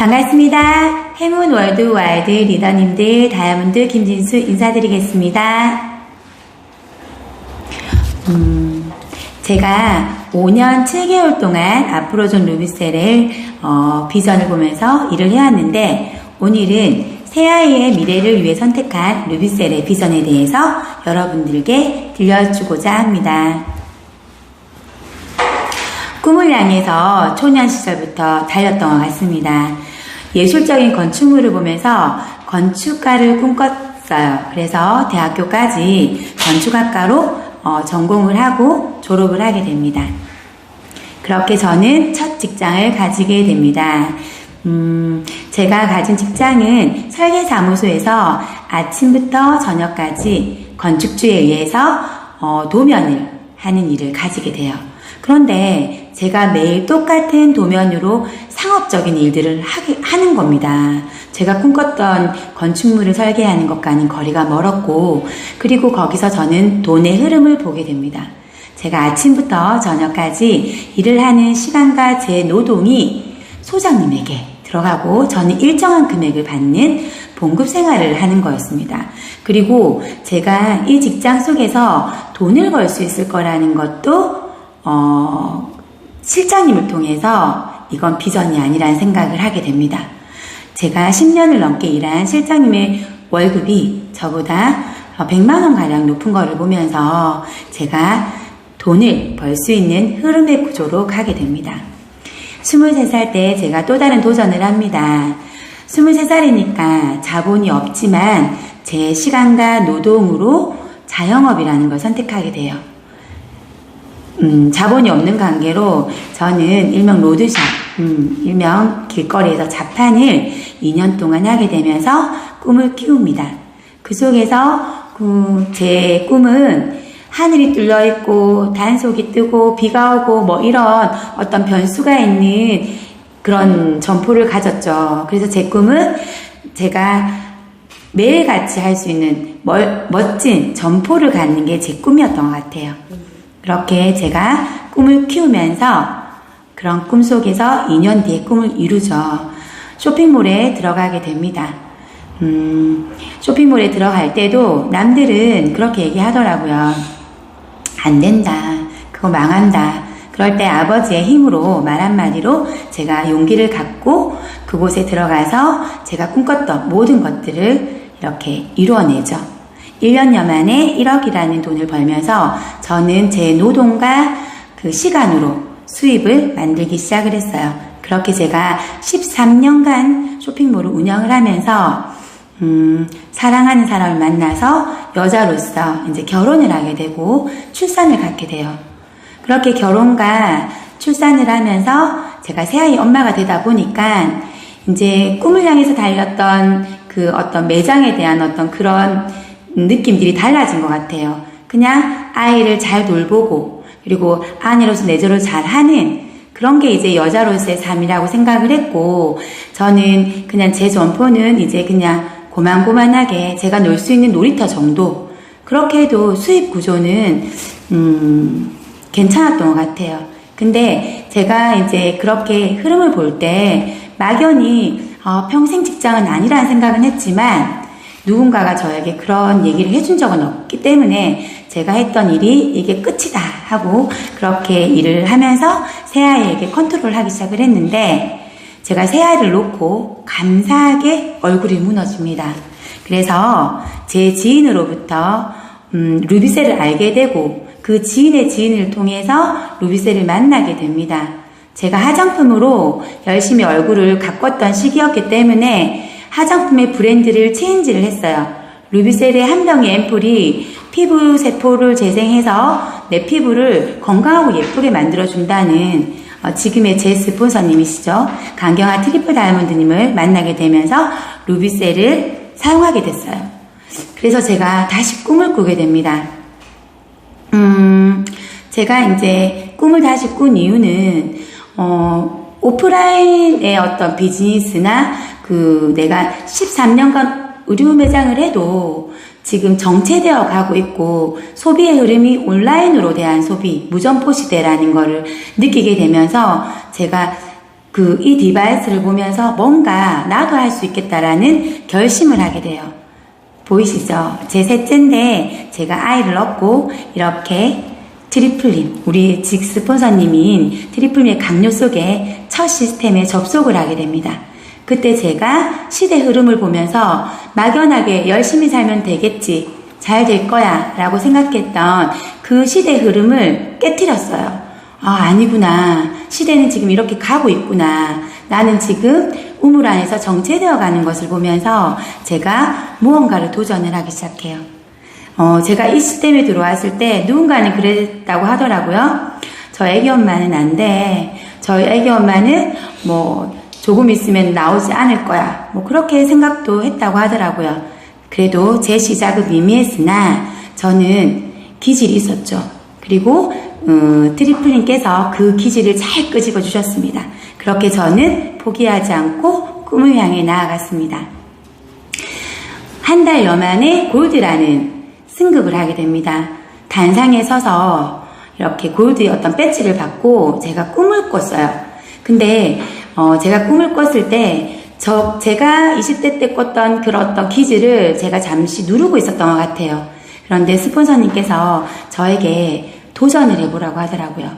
반갑습니다. 해문 월드와이드 리더님들, 다이아몬드 김진수 인사드리겠습니다. 제가 5년 7개월 동안 아프로존 루비셀을 비전을 보면서 일을 해왔는데, 오늘은 새아이의 미래를 위해 선택한 루비셀의 비전에 대해서 여러분들께 들려주고자 합니다. 꿈을 향해서 초년 시절부터 달렸던 것 같습니다. 예술적인 건축물을 보면서 건축가를 꿈꿨어요. 그래서 대학교까지 건축학과로 전공을 하고 졸업을 하게 됩니다. 그렇게 저는 첫 직장을 가지게 됩니다. 제가 가진 직장은 설계사무소에서 아침부터 저녁까지 건축주에 의해서 도면을 하는 일을 가지게 돼요. 그런데 제가 매일 똑같은 도면으로 상업적인 일들을 하는 겁니다. 제가 꿈꿨던 건축물을 설계하는 것과는 거리가 멀었고, 그리고 거기서 저는 돈의 흐름을 보게 됩니다. 제가 아침부터 저녁까지 일을 하는 시간과 제 노동이 소장님에게 들어가고 저는 일정한 금액을 받는 봉급 생활을 하는 거였습니다. 그리고 제가 이 직장 속에서 돈을 벌 수 있을 거라는 것도 실장님을 통해서 이건 비전이 아니라는 생각을 하게 됩니다. 제가 10년을 넘게 일한 실장님의 월급이 저보다 100만 원 가량 높은 거를 보면서 제가 돈을 벌 수 있는 흐름의 구조로 가게 됩니다. 23살 때 제가 또 다른 도전을 합니다. 23살이니까 자본이 없지만 제 시간과 노동으로 자영업이라는 걸 선택하게 돼요. 자본이 없는 관계로 저는 일명 로드샵, 일명 길거리에서 자판을 2년 동안 하게 되면서 꿈을 키웁니다. 그 속에서 제 꿈은 하늘이 뚫려있고 단속이 뜨고 비가 오고 뭐 이런 어떤 변수가 있는 그런 점포를 가졌죠. 그래서 제 꿈은 제가 매일같이 할 수 있는 멋진 점포를 갖는 게 제 꿈이었던 것 같아요. 그렇게 제가 꿈을 키우면서 그런 꿈 속에서 2년 뒤에 꿈을 이루죠. 쇼핑몰에 들어가게 됩니다. 쇼핑몰에 들어갈 때도 남들은 그렇게 얘기하더라고요. 안 된다. 그거 망한다. 그럴 때 아버지의 힘으로 말 한마디로 제가 용기를 갖고 그곳에 들어가서 제가 꿈꿨던 모든 것들을 이렇게 이루어내죠. 1년여 만에 1억이라는 돈을 벌면서 저는 제 노동과 그 시간으로 수입을 만들기 시작을 했어요. 그렇게 제가 13년간 쇼핑몰을 운영을 하면서 사랑하는 사람을 만나서 여자로서 이제 결혼을 하게 되고 출산을 갖게 돼요. 그렇게 결혼과 출산을 하면서 제가 새아이 엄마가 되다 보니까 이제 꿈을 향해서 달렸던 그 어떤 매장에 대한 어떤 그런 느낌들이 달라진 것 같아요. 그냥 아이를 잘 돌보고 그리고 아내로서 내조를 잘하는 그런 게 이제 여자로서의 삶이라고 생각을 했고, 저는 그냥 제 점포는 이제 그냥 고만고만하게 제가 놀 수 있는 놀이터 정도, 그렇게 해도 수입 구조는 괜찮았던 것 같아요. 근데 제가 이제 그렇게 흐름을 볼 때 막연히 평생 직장은 아니라는 생각은 했지만 누군가가 저에게 그런 얘기를 해준 적은 없기 때문에 제가 했던 일이 이게 끝이다 하고 그렇게 일을 하면서 새아이에게 컨트롤하기 시작을 했는데, 제가 새아이를 놓고 감사하게 얼굴이 무너집니다. 그래서 제 지인으로부터 루비셀을 알게 되고 그 지인의 지인을 통해서 루비셀을 만나게 됩니다. 제가 화장품으로 열심히 얼굴을 가꿨던 시기였기 때문에 화장품의 브랜드를 체인지를 했어요. 루비셀의 한 병의 앰플이 피부 세포를 재생해서 내 피부를 건강하고 예쁘게 만들어준다는 지금의 제 스폰서님이시죠. 강경화 트리플 다이아몬드님을 만나게 되면서 루비셀을 사용하게 됐어요. 그래서 제가 다시 꿈을 꾸게 됩니다. 제가 이제 꿈을 다시 꾼 이유는 오프라인의 어떤 비즈니스나 내가 13년간 의류 매장을 해도 지금 정체되어 가고 있고 소비의 흐름이 온라인으로 대한 소비, 무점포 시대라는 거를 느끼게 되면서 제가 이 디바이스를 보면서 뭔가 나도 할 수 있겠다라는 결심을 하게 돼요. 보이시죠? 제 셋째인데 제가 아이를 얻고 이렇게 트리플림, 우리 직 스폰서님인 트리플림의 강요 속에 첫 시스템에 접속을 하게 됩니다. 그때 제가 시대 흐름을 보면서 막연하게 열심히 살면 되겠지, 잘 될 거야 라고 생각했던 그 시대 흐름을 깨트렸어요. 아니구나. 시대는 지금 이렇게 가고 있구나. 나는 지금 우물 안에서 정체되어 가는 것을 보면서 제가 무언가를 도전을 하기 시작해요. 제가 이 시스템에 들어왔을 때 누군가는 그랬다고 하더라고요. 저 애기 엄마는 안 돼. 저희 애기 엄마는 조금 있으면 나오지 않을 거야. 그렇게 생각도 했다고 하더라고요. 그래도 제 시작은 미미했으나 저는 기질이 있었죠. 그리고 트리플님께서 그 기질을 잘 끄집어 주셨습니다. 그렇게 저는 포기하지 않고 꿈을 향해 나아갔습니다. 한 달여 만에 골드라는 승급을 하게 됩니다. 단상에 서서 이렇게 골드의 어떤 배지를 받고 제가 꿈을 꿨어요. 근데 제가 꿈을 꿨을 때 제가 20대 때 꿨던 그런 어떤 기질을 제가 잠시 누르고 있었던 것 같아요. 그런데 스폰서님께서 저에게 도전을 해보라고 하더라고요.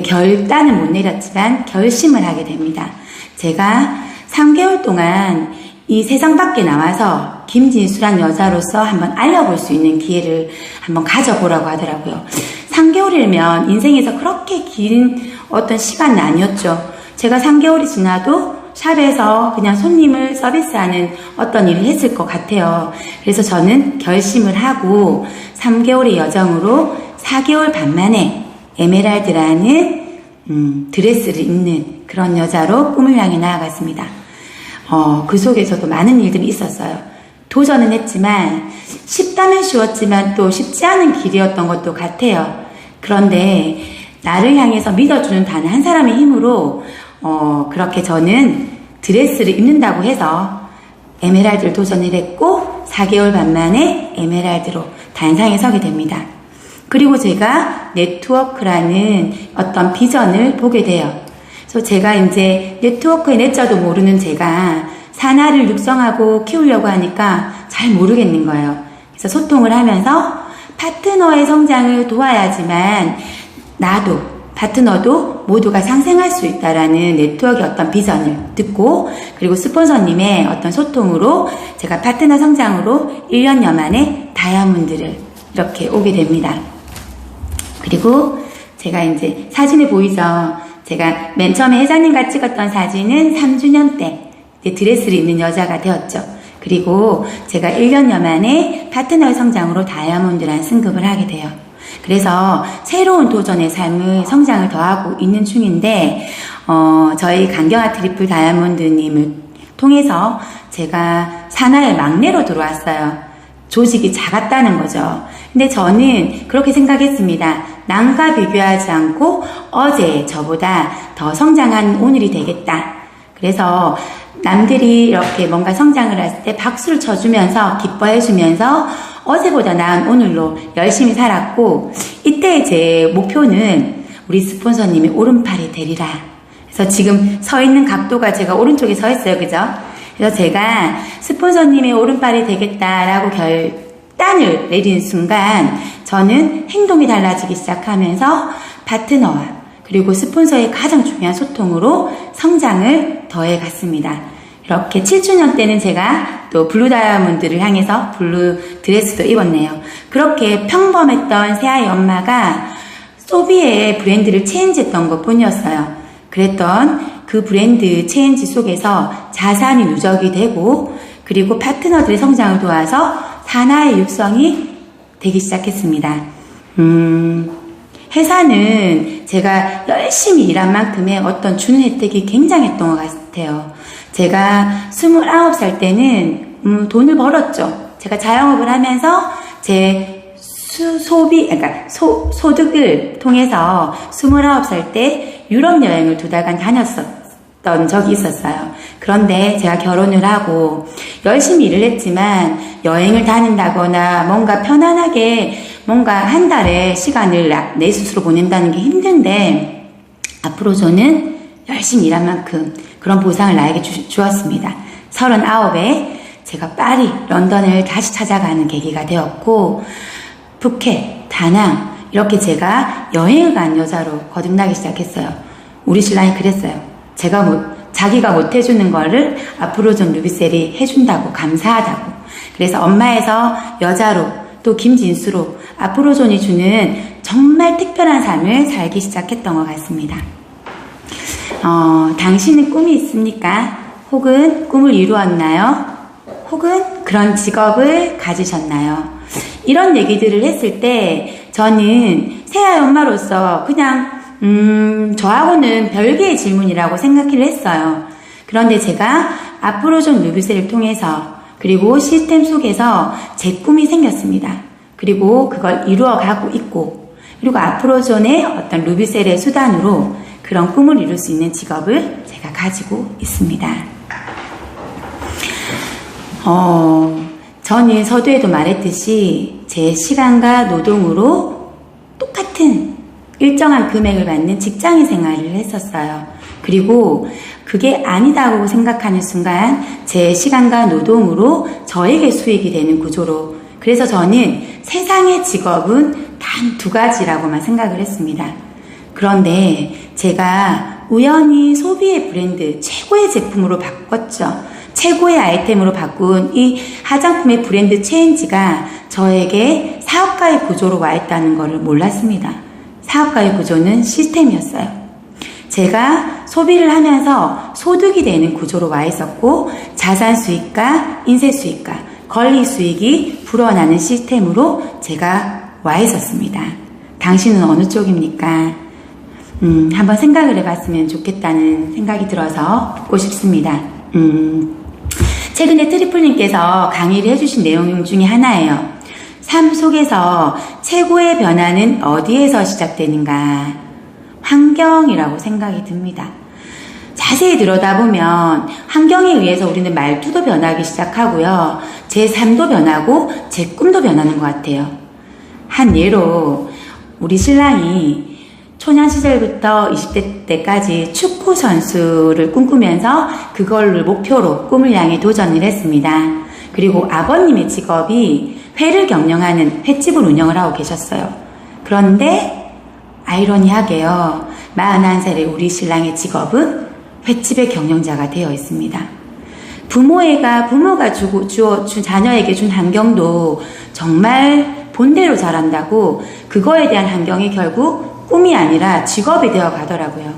결단은 못 내렸지만 결심을 하게 됩니다. 제가 3개월 동안 이 세상 밖에 나와서 김진수란 여자로서 한번 알려볼 수 있는 기회를 한번 가져보라고 하더라고요. 3개월이면 인생에서 그렇게 긴 어떤 시간은 아니었죠. 제가 3개월이 지나도 샵에서 그냥 손님을 서비스하는 어떤 일을 했을 것 같아요. 그래서 저는 결심을 하고 3개월의 여정으로 4개월 반 만에 에메랄드라는 드레스를 입는 그런 여자로 꿈을 향해 나아갔습니다. 그 속에서도 많은 일들이 있었어요. 도전은 했지만 쉽다면 쉬웠지만 또 쉽지 않은 길이었던 것도 같아요. 그런데 나를 향해서 믿어주는 단 한 사람의 힘으로 그렇게 저는 드레스를 입는다고 해서 에메랄드를 도전을 했고 4개월 반 만에 에메랄드로 단상에 서게 됩니다. 그리고 제가 네트워크라는 어떤 비전을 보게 돼요. 그래서 제가 이제 네트워크의 내자도 모르는 제가 산하를 육성하고 키우려고 하니까 잘 모르겠는 거예요. 그래서 소통을 하면서 파트너의 성장을 도와야지만 나도 파트너도 모두가 상생할 수 있다라는 네트워크의 어떤 비전을 듣고 그리고 스폰서님의 어떤 소통으로 제가 파트너 성장으로 1년여 만에 다이아몬드를 이렇게 오게 됩니다. 그리고 제가 이제 사진에 보이죠? 제가 맨 처음에 회장님과 찍었던 사진은 3주년 때 드레스를 입는 여자가 되었죠. 그리고 제가 1년여 만에 파트너의 성장으로 다이아몬드라는 승급을 하게 돼요. 그래서 새로운 도전의 삶을 성장을 더하고 있는 중인데 저희 강경화 트리플 다이아몬드님을 통해서 제가 산하의 막내로 들어왔어요. 조직이 작았다는 거죠. 근데 저는 그렇게 생각했습니다. 남과 비교하지 않고 어제 저보다 더 성장한 오늘이 되겠다. 그래서 남들이 이렇게 뭔가 성장을 했을 때 박수를 쳐주면서 기뻐해주면서 어제보다 나은 오늘로 열심히 살았고 이때 제 목표는 우리 스폰서님이 오른팔이 되리라. 그래서 지금 서 있는 각도가 제가 오른쪽에 서 있어요. 그죠? 그래서 제가 스폰서님의 오른팔이 되겠다라고 결단을 내린 순간 저는 행동이 달라지기 시작하면서 파트너와 그리고 스폰서의 가장 중요한 소통으로 성장을 더해 갔습니다. 이렇게 7주년 때는 제가 또 블루 다이아몬드를 향해서 블루 드레스도 입었네요. 그렇게 평범했던 새아이 엄마가 소비의 브랜드를 체인지했던 것 뿐이었어요. 그랬던 그 브랜드 체인지 속에서 자산이 누적이 되고 그리고 파트너들의 성장을 도와서 산하의 육성이 되기 시작했습니다. 회사는 제가 열심히 일한 만큼의 어떤 주는 혜택이 굉장했던 것 같아요. 제가 29살 때는 돈을 벌었죠. 제가 자영업을 하면서 제 소득을 통해서 29살 때 유럽 여행을 2달간 다녔었던 적이 있었어요. 그런데 제가 결혼을 하고 열심히 일을 했지만 여행을 다닌다거나 뭔가 편안하게 뭔가 한 달에 시간을 내 스스로 보낸다는 게 힘든데 앞으로 저는 열심히 일한 만큼 그런 보상을 나에게 주었습니다. 39에 제가 파리, 런던을 다시 찾아가는 계기가 되었고, 푸켓, 다낭 이렇게 제가 여행을 간 여자로 거듭나기 시작했어요. 우리 신랑이 그랬어요. 자기가 못 해주는 거를 아프로존 루비셀이 해준다고, 감사하다고. 그래서 엄마에서 여자로 또 김진수로 아프로존이 주는 정말 특별한 삶을 살기 시작했던 것 같습니다. 당신은 꿈이 있습니까? 혹은 꿈을 이루었나요? 혹은 그런 직업을 가지셨나요? 이런 얘기들을 했을 때 저는 새아이 엄마로서 그냥 저하고는 별개의 질문이라고 생각을 했어요. 그런데 제가 아프로존 루비셀을 통해서 그리고 시스템 속에서 제 꿈이 생겼습니다. 그리고 그걸 이루어가고 있고, 그리고 아프로존의 어떤 루비셀의 수단으로 그런 꿈을 이룰 수 있는 직업을 제가 가지고 있습니다. 저는 서두에도 말했듯이 제 시간과 노동으로 똑같은 일정한 금액을 받는 직장인 생활을 했었어요. 그리고 그게 아니다고 생각하는 순간 제 시간과 노동으로 저에게 수익이 되는 구조로, 그래서 저는 세상의 직업은 단 2가지라고만 생각을 했습니다. 그런데 제가 우연히 소비의 브랜드 최고의 제품으로 바꿨죠. 최고의 아이템으로 바꾼 이 화장품의 브랜드 체인지가 저에게 사업가의 구조로 와 있다는 것을 몰랐습니다. 사업가의 구조는 시스템이었어요. 제가 소비를 하면서 소득이 되는 구조로 와 있었고, 자산 수익과 인쇄 수익과 권리 수익이 불어나는 시스템으로 제가 와 있었습니다. 당신은 어느 쪽입니까? 한번 생각을 해봤으면 좋겠다는 생각이 들어서 묻고 싶습니다. 최근에 트리플님께서 강의를 해주신 내용 중에 하나예요. 삶 속에서 최고의 변화는 어디에서 시작되는가? 환경이라고 생각이 듭니다. 자세히 들여다보면 환경에 의해서 우리는 말투도 변하기 시작하고요. 제 삶도 변하고 제 꿈도 변하는 것 같아요. 한 예로 우리 신랑이 초년 시절부터 20대 때까지 축구 선수를 꿈꾸면서 그걸 목표로 꿈을 향해 도전을 했습니다. 그리고 아버님의 직업이 회를 경영하는 횟집을 운영을 하고 계셨어요. 그런데 아이러니하게요, 41살의 우리 신랑의 직업은 횟집의 경영자가 되어 있습니다. 부모가 자녀에게 준 환경도 정말 본대로 자란다고, 그거에 대한 환경이 결국 꿈이 아니라 직업이 되어 가더라고요.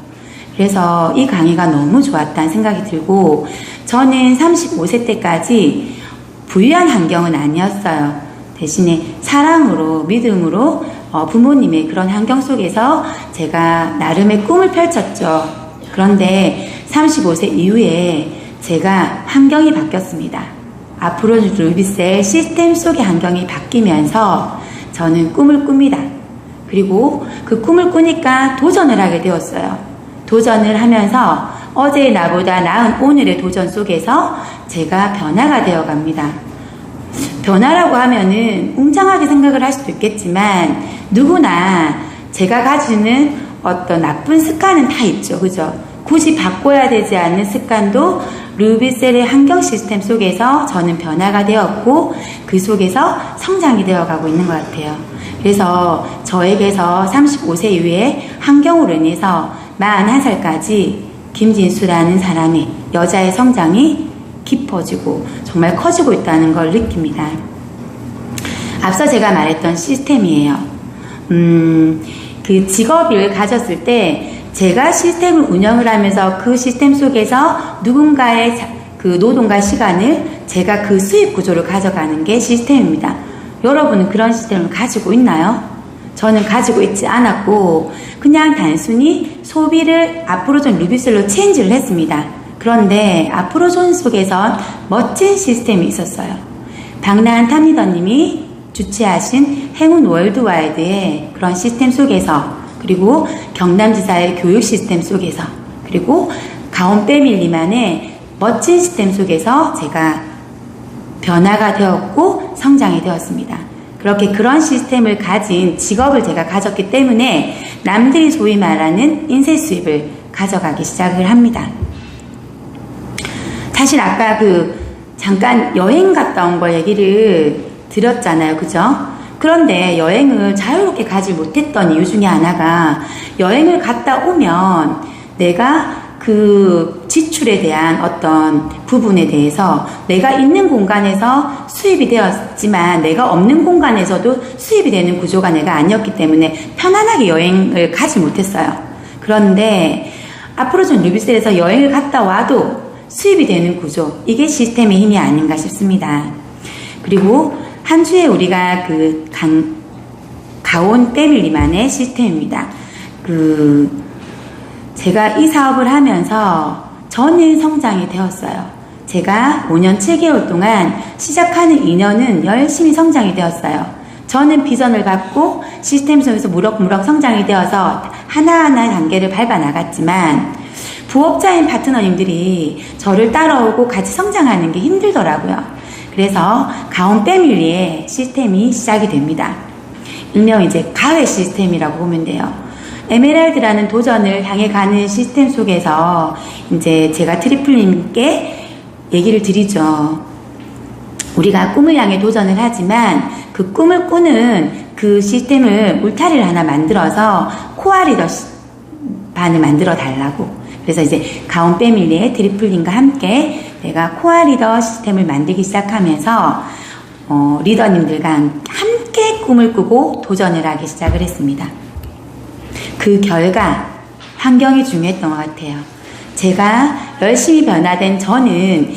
그래서 이 강의가 너무 좋았다는 생각이 들고, 저는 35세 때까지 부유한 환경은 아니었어요. 대신에 사랑으로, 믿음으로 부모님의 그런 환경 속에서 제가 나름의 꿈을 펼쳤죠. 그런데 35세 이후에 제가 환경이 바뀌었습니다. 아프로존 루비셀 시스템 속의 환경이 바뀌면서 저는 꿈을 꿉니다. 그리고 그 꿈을 꾸니까 도전을 하게 되었어요. 도전을 하면서 어제의 나보다 나은 오늘의 도전 속에서 제가 변화가 되어 갑니다. 변화라고 하면은 웅장하게 생각을 할 수도 있겠지만, 누구나 제가 가지는 어떤 나쁜 습관은 다 있죠. 그죠? 굳이 바꿔야 되지 않는 습관도 루비셀의 환경 시스템 속에서 저는 변화가 되었고, 그 속에서 성장이 되어가고 있는 것 같아요. 그래서 저에게서 35세 이후에 환경으로 인해서 41살까지 김진수라는 사람의, 여자의 성장이 깊어지고 정말 커지고 있다는 걸 느낍니다. 앞서 제가 말했던 시스템이에요. 그 직업을 가졌을 때 제가 시스템을 운영을 하면서 그 시스템 속에서 누군가의 그 노동과 시간을 제가 그 수익 구조를 가져가는 게 시스템입니다. 여러분은 그런 시스템을 가지고 있나요? 저는 가지고 있지 않았고, 그냥 단순히 소비를 아프로존 루비셀로 체인지를 했습니다. 그런데 아프로존 속에선 멋진 시스템이 있었어요. 박나한 탑리더님이 주최하신 행운 월드와이드의 그런 시스템 속에서, 그리고 경남지사의 교육 시스템 속에서, 그리고 가온 패밀리만의 멋진 시스템 속에서 제가 변화가 되었고 성장이 되었습니다. 그렇게 그런 시스템을 가진 직업을 제가 가졌기 때문에 남들이 소위 말하는 인쇄 수입을 가져가기 시작을 합니다. 사실 아까 잠깐 여행 갔다 온 거 얘기를 드렸잖아요. 그죠? 그런데 여행을 자유롭게 가지 못했던 이유 중에 하나가 여행을 갔다 오면 내가 그 지출에 대한 어떤 부분에 대해서 내가 있는 공간에서 수입이 되었지만 내가 없는 공간에서도 수입이 되는 구조가 내가 아니었기 때문에 편안하게 여행을 가지 못했어요. 그런데 앞으로 좀 루비셀에서 여행을 갔다 와도 수입이 되는 구조, 이게 시스템의 힘이 아닌가 싶습니다. 그리고 한 주에 우리가 가온 패밀리만의 시스템입니다. 제가 이 사업을 하면서 저는 성장이 되었어요. 제가 5년 7개월 동안 시작하는 2년은 열심히 성장이 되었어요. 저는 비전을 갖고 시스템 속에서 무럭무럭 성장이 되어서 하나하나 단계를 밟아 나갔지만 부업자인 파트너님들이 저를 따라오고 같이 성장하는 게 힘들더라고요. 그래서 가온 패밀리의 시스템이 시작이 됩니다. 일명 이제 가회 시스템이라고 보면 돼요. 에메랄드라는 도전을 향해 가는 시스템 속에서 이제 제가 트리플님께 얘기를 드리죠. 우리가 꿈을 향해 도전을 하지만 그 꿈을 꾸는 그 시스템을 울타리를 하나 만들어서 코어 리더십 반을 만들어 달라고. 그래서 이제 가온 패밀리의 트리플님과 함께 내가 코어 리더 시스템을 만들기 시작하면서 리더님들과 함께 꿈을 꾸고 도전을 하기 시작을 했습니다. 그 결과 환경이 중요했던 것 같아요. 제가 열심히 변화된 저는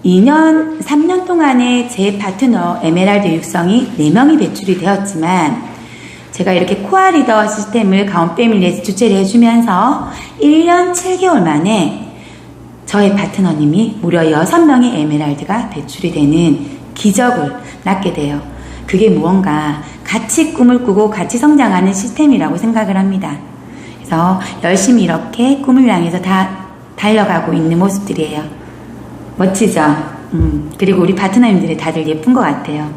2년, 3년 동안에 제 파트너 에메랄드 육성이 4명이 배출이 되었지만 제가 이렇게 코어 리더 시스템을 가온 패밀리에서 주최를 해주면서 1년 7개월 만에 저의 파트너님이 무려 6명의 에메랄드가 배출이 되는 기적을 낳게 돼요. 그게 무언가 같이 꿈을 꾸고 같이 성장하는 시스템이라고 생각을 합니다. 그래서 열심히 이렇게 꿈을 향해서 다 달려가고 있는 모습들이에요. 멋지죠? 그리고 우리 파트너님들이 다들 예쁜 것 같아요.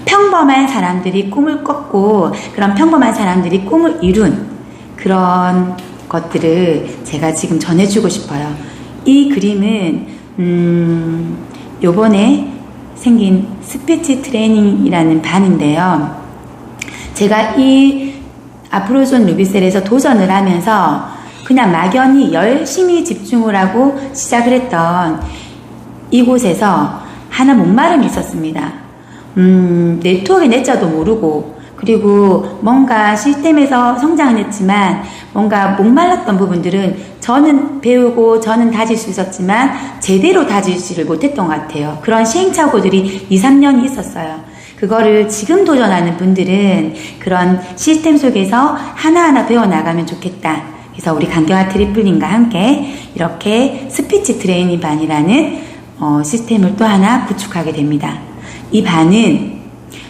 평범한 사람들이 꿈을 꿨고 그런 평범한 사람들이 꿈을 이룬 그런 것들을 제가 지금 전해주고 싶어요. 이 그림은 요번에 생긴 스피치 트레이닝이라는 반인데요. 제가 이 아프로존 루비셀에서 도전을 하면서 그냥 막연히 열심히 집중을 하고 시작을 했던 이곳에서 하나 목마름이 있었습니다. 네트워크의 내자도 모르고 그리고 뭔가 시스템에서 성장은 했지만 뭔가 목말랐던 부분들은 저는 배우고 저는 다질 수 있었지만 제대로 다지지를 못했던 것 같아요. 그런 시행착오들이 2, 3년이 있었어요. 그거를 지금 도전하는 분들은 그런 시스템 속에서 하나하나 배워나가면 좋겠다. 그래서 우리 강경화 트리플님과 함께 이렇게 스피치 트레이닝 반이라는 시스템을 또 하나 구축하게 됩니다. 이 반은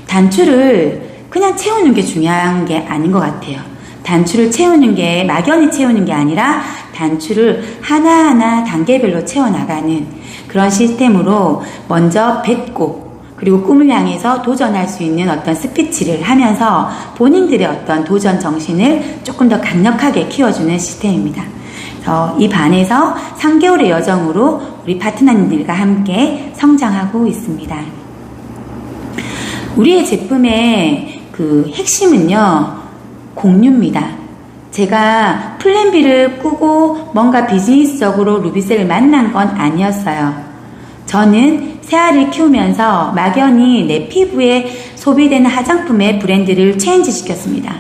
단추를 그냥 채우는 게 중요한 게 아닌 것 같아요. 단추를 채우는 게 막연히 채우는 게 아니라 단추를 하나하나 단계별로 채워나가는 그런 시스템으로 먼저 뱉고 그리고 꿈을 향해서 도전할 수 있는 어떤 스피치를 하면서 본인들의 어떤 도전 정신을 조금 더 강력하게 키워주는 시스템입니다. 그래서 이 반에서 3개월의 여정으로 우리 파트너님들과 함께 성장하고 있습니다. 우리의 제품의 그 핵심은요, 공유입니다. 제가 플랜 B를 꾸고 뭔가 비즈니스적으로 루비셀을 만난 건 아니었어요. 저는 새알을 키우면서 막연히 내 피부에 소비되는 화장품의 브랜드를 체인지 시켰습니다.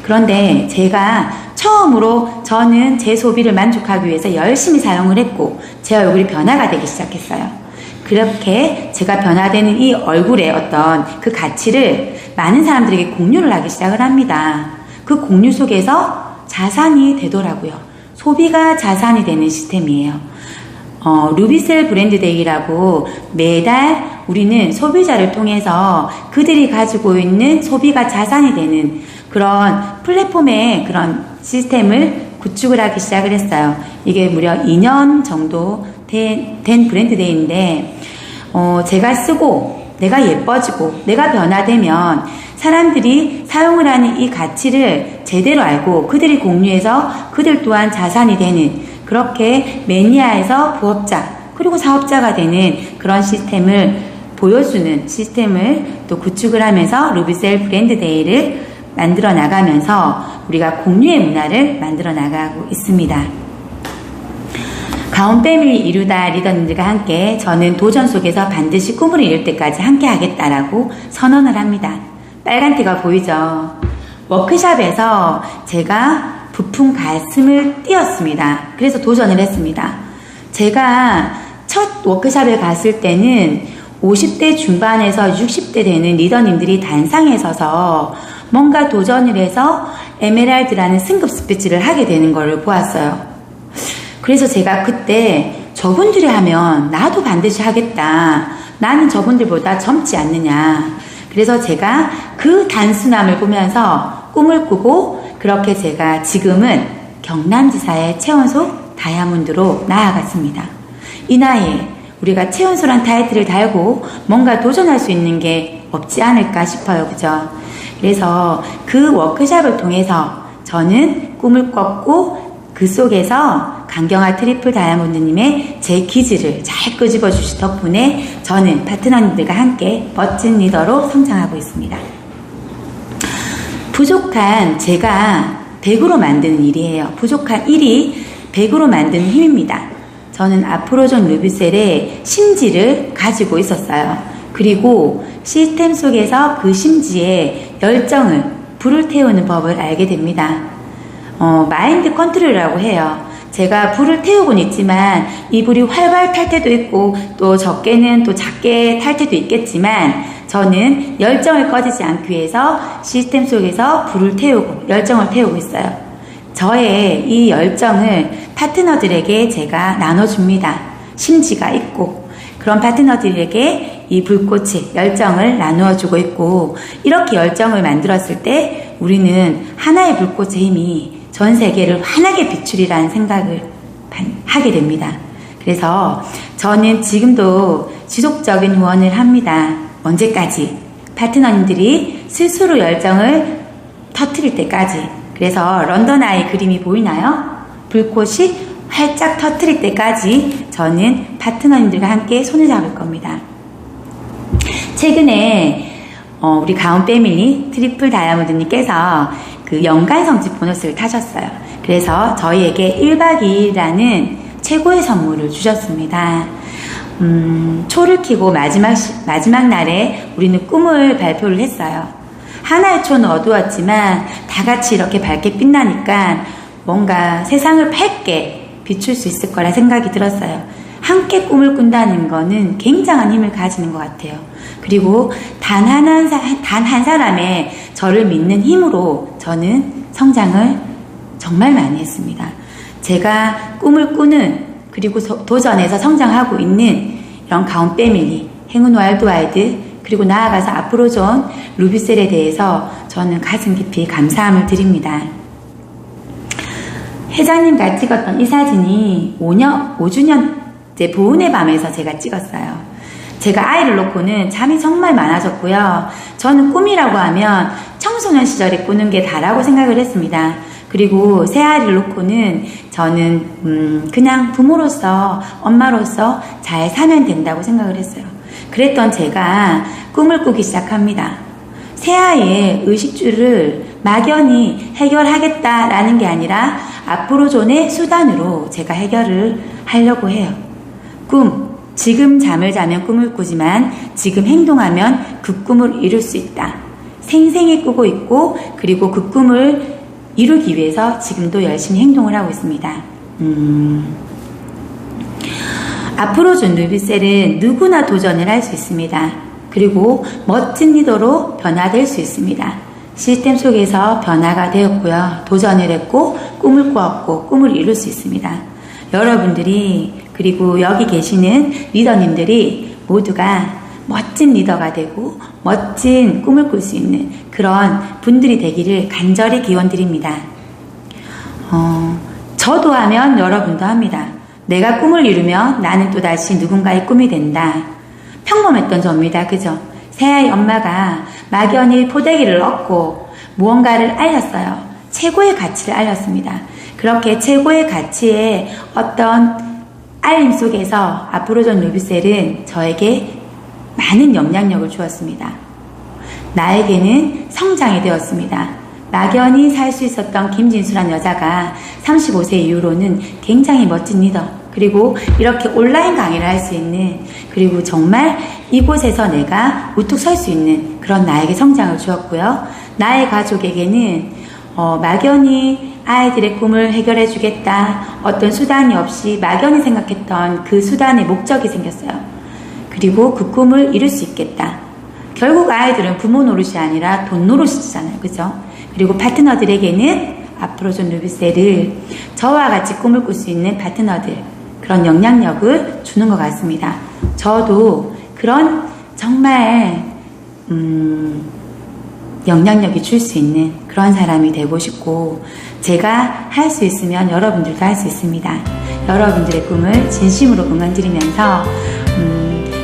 그런데 제가 처음으로 저는 제 소비를 만족하기 위해서 열심히 사용을 했고 제 얼굴이 변화가 되기 시작했어요. 그렇게 제가 변화되는 이 얼굴의 어떤 그 가치를 많은 사람들에게 공유를 하기 시작을 합니다. 그 공유 속에서 자산이 되더라고요. 소비가 자산이 되는 시스템이에요. 루비셀 브랜드 데이라고 매달 우리는 소비자를 통해서 그들이 가지고 있는 소비가 자산이 되는 그런 플랫폼의 그런 시스템을 구축을 하기 시작을 했어요. 이게 무려 2년 정도 된 브랜드 데이인데 제가 쓰고 내가 예뻐지고 내가 변화되면 사람들이 사용을 하는 이 가치를 제대로 알고 그들이 공유해서 그들 또한 자산이 되는, 그렇게 매니아에서 부업자 그리고 사업자가 되는 그런 시스템을 보여주는 시스템을 또 구축을 하면서 루비셀 브랜드 데이를 만들어 나가면서 우리가 공유의 문화를 만들어 나가고 있습니다. 가온 패밀리 이루다 리더님들과 함께 저는 도전 속에서 반드시 꿈을 이룰 때까지 함께 하겠다라고 선언을 합니다. 빨간 띠가 보이죠? 워크샵에서 제가 부푼 가슴을 띄었습니다. 그래서 도전을 했습니다. 제가 첫 워크샵에 갔을 때는 50대 중반에서 60대 되는 리더님들이 단상에 서서 뭔가 도전을 해서 에메랄드라는 승급 스피치를 하게 되는 것을 보았어요. 그래서 제가 그때 저분들이 하면 나도 반드시 하겠다. 나는 저분들보다 젊지 않느냐. 그래서 제가 그 단순함을 보면서 꿈을 꾸고 그렇게 제가 지금은 경남지사의 최연소 다이아몬드로 나아갔습니다. 이 나이에 우리가 최연소란 타이틀을 달고 뭔가 도전할 수 있는 게 없지 않을까 싶어요. 그죠? 그래서 그 워크샵을 통해서 저는 꿈을 꿨고 그 속에서 강경화 트리플 다이아몬드님의 제 기질을 잘 끄집어 주신 덕분에 저는 파트너님들과 함께 멋진 리더로 성장하고 있습니다. 부족한 제가 100으로 만드는 일이에요. 부족한 1이 100으로 만드는 힘입니다. 저는 아프로존 루비셀의 심지를 가지고 있었어요. 그리고 시스템 속에서 그 심지에 열정을, 불을 태우는 법을 알게 됩니다. 마인드 컨트롤이라고 해요. 제가 불을 태우곤 있지만 이 불이 활발 탈 때도 있고 또 적게는 또 작게 탈 때도 있겠지만 저는 열정을 꺼지지 않기 위해서 시스템 속에서 불을 태우고 열정을 태우고 있어요. 저의 이 열정을 파트너들에게 제가 나눠줍니다. 심지가 있고 그런 파트너들에게 이 불꽃의 열정을 나누어주고 있고, 이렇게 열정을 만들었을 때 우리는 하나의 불꽃의 힘이 전 세계를 환하게 비추리라는 생각을 하게 됩니다. 그래서 저는 지금도 지속적인 후원을 합니다. 언제까지? 파트너님들이 스스로 열정을 터뜨릴 때까지. 그래서 런던 아이 그림이 보이나요? 불꽃이 활짝 터뜨릴 때까지 저는 파트너님들과 함께 손을 잡을 겁니다. 최근에 우리 가온 패밀리 트리플 다이아몬드님께서 그 연간 성직 보너스를 타셨어요. 그래서 저희에게 1박 2일이라는 최고의 선물을 주셨습니다. 초를 켜고 마지막 날에 우리는 꿈을 발표를 했어요. 하나의 초는 어두웠지만 다 같이 이렇게 밝게 빛나니까 뭔가 세상을 밝게 비출 수 있을 거라 생각이 들었어요. 함께 꿈을 꾼다는 거는 굉장한 힘을 가지는 것 같아요. 그리고 단 한 사람의 저를 믿는 힘으로 저는 성장을 정말 많이 했습니다. 제가 꿈을 꾸는, 그리고 도전해서 성장하고 있는 이런 가온 패밀리, 행운 월드와이드, 그리고 나아가서 아프로존 루비셀에 대해서 저는 가슴 깊이 감사함을 드립니다. 회장님과 찍었던 이 사진이 5주년째 보은의 밤에서 제가 찍었어요. 제가 아이를 놓고는 잠이 정말 많아졌고요. 저는 꿈이라고 하면 청소년 시절에 꾸는 게 다라고 생각을 했습니다. 그리고 새 아이를 놓고는 저는 그냥 부모로서, 엄마로서 잘 살면 된다고 생각을 했어요. 그랬던 제가 꿈을 꾸기 시작합니다. 새아이의 의식주를 막연히 해결하겠다라는 게 아니라 아프로존의 수단으로 제가 해결을 하려고 해요. 꿈, 지금 잠을 자면 꿈을 꾸지만 지금 행동하면 그 꿈을 이룰 수 있다. 생생히 꾸고 있고, 그리고 그 꿈을 이루기 위해서 지금도 열심히 행동을 하고 있습니다. 아프로존 루비셀은 누구나 도전을 할 수 있습니다. 그리고 멋진 리더로 변화될 수 있습니다. 시스템 속에서 변화가 되었고요. 도전을 했고 꿈을 꾸었고 꿈을 이룰 수 있습니다. 여러분들이, 그리고 여기 계시는 리더님들이 모두가 멋진 리더가 되고 멋진 꿈을 꿀 수 있는 그런 분들이 되기를 간절히 기원드립니다. 저도 하면 여러분도 합니다. 내가 꿈을 이루면 나는 또다시 누군가의 꿈이 된다. 평범했던 저입니다. 그죠? 새아이 엄마가 막연히 포대기를 얻고 무언가를 알렸어요. 최고의 가치를 알렸습니다. 그렇게 최고의 가치의 어떤 알림 속에서 아프로존 루비셀은 저에게 많은 영향력을 주었습니다. 나에게는 성장이 되었습니다. 막연히 살 수 있었던 김진수란 여자가 35세 이후로는 굉장히 멋진 리더, 그리고 이렇게 온라인 강의를 할 수 있는, 그리고 정말 이곳에서 내가 우뚝 설 수 있는 그런 나에게 성장을 주었고요. 나의 가족에게는 막연히 아이들의 꿈을 해결해 주겠다, 어떤 수단이 없이 막연히 생각했던 그 수단의 목적이 생겼어요. 그리고 그 꿈을 이룰 수 있겠다. 결국 아이들은 부모 노릇이 아니라 돈 노릇이잖아요. 그죠? 그리고 파트너들에게는 아프로존 루비셀을 저와 같이 꿈을 꿀 수 있는 파트너들, 그런 영향력을 주는 것 같습니다. 저도 그런 정말 영향력이 줄 수 있는 그런 사람이 되고 싶고, 제가 할 수 있으면 여러분들도 할 수 있습니다. 여러분들의 꿈을 진심으로 응원드리면서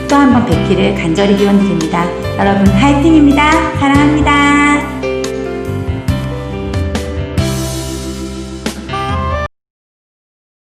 또 한 번 뵙기를 간절히 기원드립니다. 여러분 화이팅입니다. 사랑합니다.